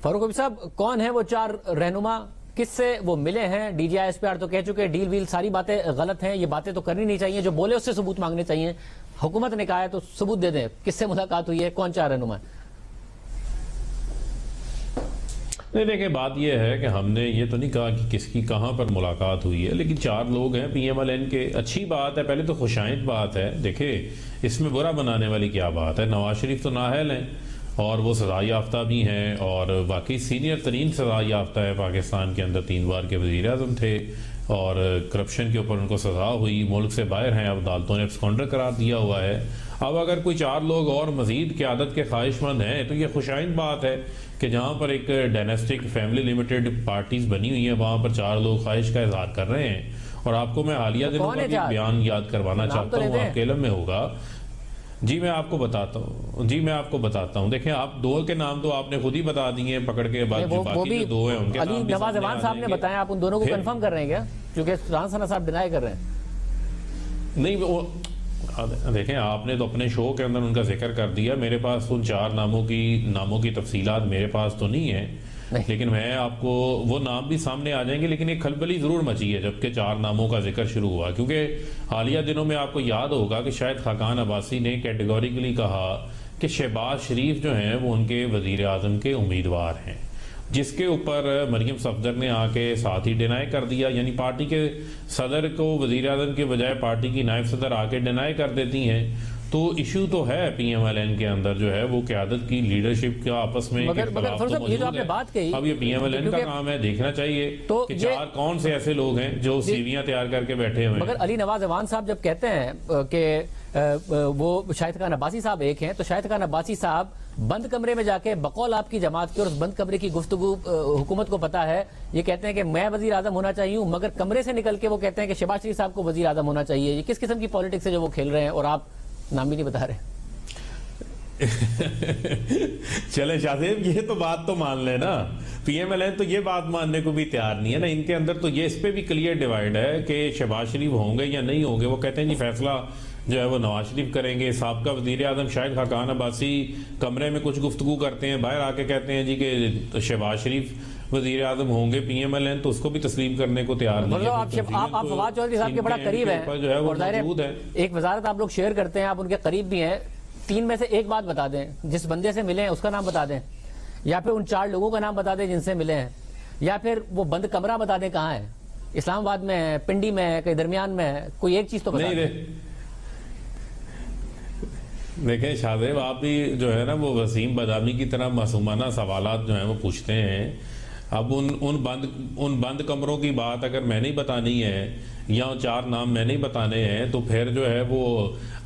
फारूक अभी साहब, कौन है वो चार रहनुमा, किससे वो मिले हैं? DGISPR तो कह चुके डील वील सारी बातें गलत हैं, ये बातें तो करनी नहीं चाहिए, जो बोले उससे सबूत मांगने चाहिए। हुकूमत ने कहा है तो सबूत दे दें, किससे मुलाकात हुई है, कौन चार रहनुमा? नहीं, देखिए बात यह है कि हमने ये तो नहीं कहा कि किसकी कहाँ पर मुलाकात हुई है, लेकिन चार लोग हैं PMLN के। अच्छी बात है, पहले तो खुशाइंद बात है। देखिए इसमें बुरा बनाने वाली क्या बात है? नवाज शरीफ तो नाअहल हैं और वो सजा याफ्ता भी हैं, और बाकी सीनियर तरीन सजा याफ्ता है पाकिस्तान के अंदर। 3 बार के वज़ीर आज़म थे और करप्शन के ऊपर उनको सजा हुई, मुल्क से बाहर हैं, अब अदालतों ने एब्सकॉन्डर करार दिया हुआ है। अब अगर कोई चार लोग और मजीद क़यादत के ख्वाहिशमंद हैं तो ये खुशाइंद बात है कि जहाँ पर एक डायनेस्टिक फैमिली लिमिटेड पार्टीज़ बनी हुई है, वहाँ पर चार लोग ख्वाहिश का इजहार कर रहे हैं। और आपको मैं हालिया दिनों का भी बयान याद करवाना चाहता हूँ, आपके इल्म में होगा। जी मैं आपको बताता हूँ। देखिए आप दो के नाम तो आपने खुद ही बता दिए पकड़ के, बाद बाकी जो दो हैं उनके अली नवाज अमान साहब ने बताया। आप उन दोनों को कंफर्म कर रहे हैं क्या? क्योंकि राना सना साहब डिनाई कर रहे हैं। नहीं, वो देखें, आपने तो अपने शो के अंदर उनका जिक्र कर दिया। मेरे पास उन चार नामों की तफसीलात मेरे पास तो नहीं है, लेकिन मैं आपको वो नाम भी सामने आ जाएंगे। लेकिन एक खलबली जरूर मची है जबकि चार नामों का जिक्र शुरू हुआ, क्योंकि हालिया दिनों में आपको याद होगा कि शायद खाकान अब्बासी ने कैटेगोरिकली कहा कि शहबाज शरीफ जो हैं वो उनके वजीर आजम के उम्मीदवार हैं, जिसके ऊपर मरियम सफदर ने आके साथ ही डिनाई कर दिया। यानी पार्टी के सदर को वजीर आजम के बजाय पार्टी की नायब सदर आके डिनाई कर देती हैं। तो इशू तो है PMLN के अंदर जो है वो क़यादत की लीडरशिप का आपस में मगर ये जो आपने बात कही, अब ये PMLN का काम है, देखना चाहिए तो कि चार कौन से ऐसे लोग हैं जो सीवियां तैयार करके बैठे हुए हैं। मगर अली नवाज अमान साहब जब कहते हैं कि वो शाहिद खान अब्बासी साहब एक हैं, तो शाहिद खान अब्बासी साहब बंद कमरे में जाके बकौल आपकी जमात के और उस बंद कमरे की गुफ्तगू हुकूमत को पता है, ये कहते हैं कि मैं वजीर आजम होना चाहिए हूं, मगर कमरे से निकल के वो कहते हैं कि शहबाज शरीफ साहब को वजीर आजम होना चाहिए। ये किस किस्म की पॉलिटिक्स है जो वो खेल रहे हैं, और आप नाम भी नहीं बता रहे? चले शाहजेब, ये तो बात तो मान लेना। PMLN तो ये बात मानने को भी तैयार नहीं है ना। इनके अंदर तो ये इस पे भी क्लियर डिवाइड है कि शहबाज शरीफ होंगे या नहीं होंगे। वो कहते हैं जी फैसला जो है वो नवाज शरीफ करेंगे। साबका वजीर आजम शाहिद खाकान अब्बासी कमरे में कुछ गुफ्तगू करते हैं, बाहर आके कहते हैं जी कि शहबाज शरीफ वजीर आजम होंगे। PMLN तो उसको भी तस्लीम करने को तैयार नहीं है। आप फवाद चौधरी साहब के बड़ा करीब है, जो है वो मौजूद है। एक वजारत आप लोग शेयर करते हैं, आप उनके करीब भी हैं। 3 में से एक बात बता दें, जिस बंदे से मिले हैं उसका नाम बता दें, या फिर उन 4 लोगों का नाम बता दें जिनसे मिले हैं, या फिर वो बंद कमरा बता दें कहाँ है, इस्लामाबाद में है, पिंडी में है, कहीं दरमियान में है, कोई एक चीज तो बता दें। देखें शाहजेब, आप भी जो है ना वो वसीम बदामी की तरह मासूमाना सवालात जो हैं वो पूछते हैं। अब उन बंद कमरों की बात अगर मैंने ही बतानी है या 4 नाम मैंने ही बताने हैं तो फिर जो है वो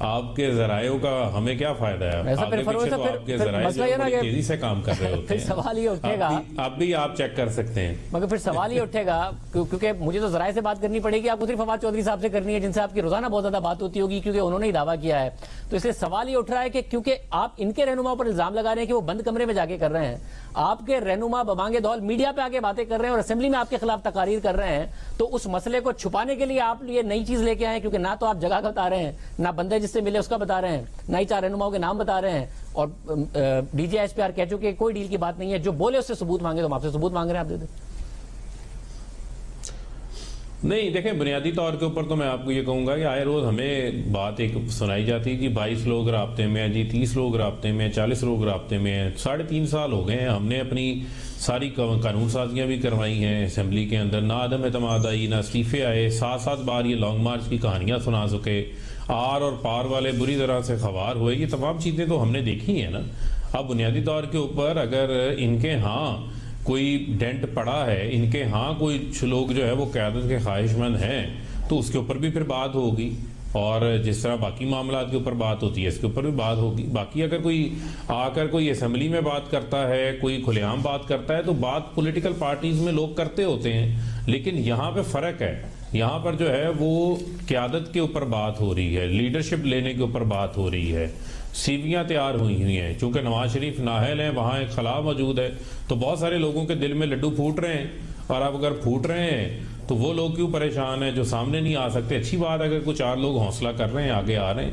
आपके जरायों का हमें क्या फायदा है? आगे पीछे तो आपके जराये तेजी से काम कर रहे होते हैं। सवाल ये उठेगा, अब भी आप चेक कर सकते हैं। मगर फिर सवाल ये उठेगा, क्योंकि मुझे तो जराये से बात करनी पड़ेगी, आपको सिर्फ फवाद चौधरी साहब से करनी है, जिनसे आपकी रोजाना बहुत ज्यादा बात होती होगी, क्योंकि उन्होंने ही दावा किया है। तो इसलिए सवाल ये उठ रहा है कि क्योंकि आप इनके रहनुमा पर इल्जाम लगा रहे हैं कि वो बंद कमरे में जाके कर रहे हैं, आपके रहनुमा बबांगे दौल मीडिया पे आके बातें कर रहे हैं और असेंबली में आपके खिलाफ तकारीर कर रहे हैं, तो उस मसले को छुपाने के लिए आप ये नई चीज लेके आए, क्योंकि ना तो आप जगह बता रहे हैं, ना बंदे जिससे मिले उसका बता रहे हैं, ना ही 4 रहनुमाओं के नाम बता रहे हैं, और DGISPR कह चुके कोई डील की बात नहीं है, जो बोले उससे सबूत मांगे, तो हम आपसे सबूत मांग रहे हैं, आप दे दें। नहीं देखें, बुनियादी तौर के ऊपर तो मैं आपको ये कहूँगा कि आए रोज़ हमें बात एक सुनाई जाती है जी 22 लोग राब्ते में हैं, जी 30 लोग राब्ते में, 40 लोग राब्ते में हैं। 3.5 साल हो गए हैं, हमने अपनी सारी कानून साजियाँ भी करवाई हैं असेंबली के अंदर, ना अदम एतमाद आई, ना इस्तीफे आए, 7-7 बार ये लॉन्ग मार्च की कहानियाँ सुना चुके, आर और पार वाले बुरी तरह से खवार हुए। ये तमाम चीज़ें तो हमने देखी हैं ना। अब बुनियादी तौर के ऊपर अगर इनके यहाँ कोई डेंट पड़ा है, इनके यहाँ कोई लोग जो है वो क़यादत के ख्वाहिशमंद हैं, तो उसके ऊपर भी फिर बात होगी, और जिस तरह बाकी मामला के ऊपर बात होती है इसके ऊपर भी बात होगी। बाकी अगर कोई आकर कोई असेंबली में बात करता है, कोई खुलेआम बात करता है, तो बात पॉलिटिकल पार्टीज में लोग करते होते हैं, लेकिन यहाँ पे फ़र्क है। यहाँ पर जो है वो क़यादत के ऊपर बात हो रही है, लीडरशिप लेने के ऊपर बात हो रही है, सीवियां तैयार हुई हैं। चूंकि नवाज शरीफ नाअहल हैं, वहाँ एक खला मौजूद है, तो बहुत सारे लोगों के दिल में लड्डू फूट रहे हैं, और अब अगर फूट रहे हैं तो वो लोग क्यों परेशान हैं जो सामने नहीं आ सकते? अच्छी बात है अगर कुछ 4 लोग हौसला कर रहे हैं, आगे आ रहे हैं।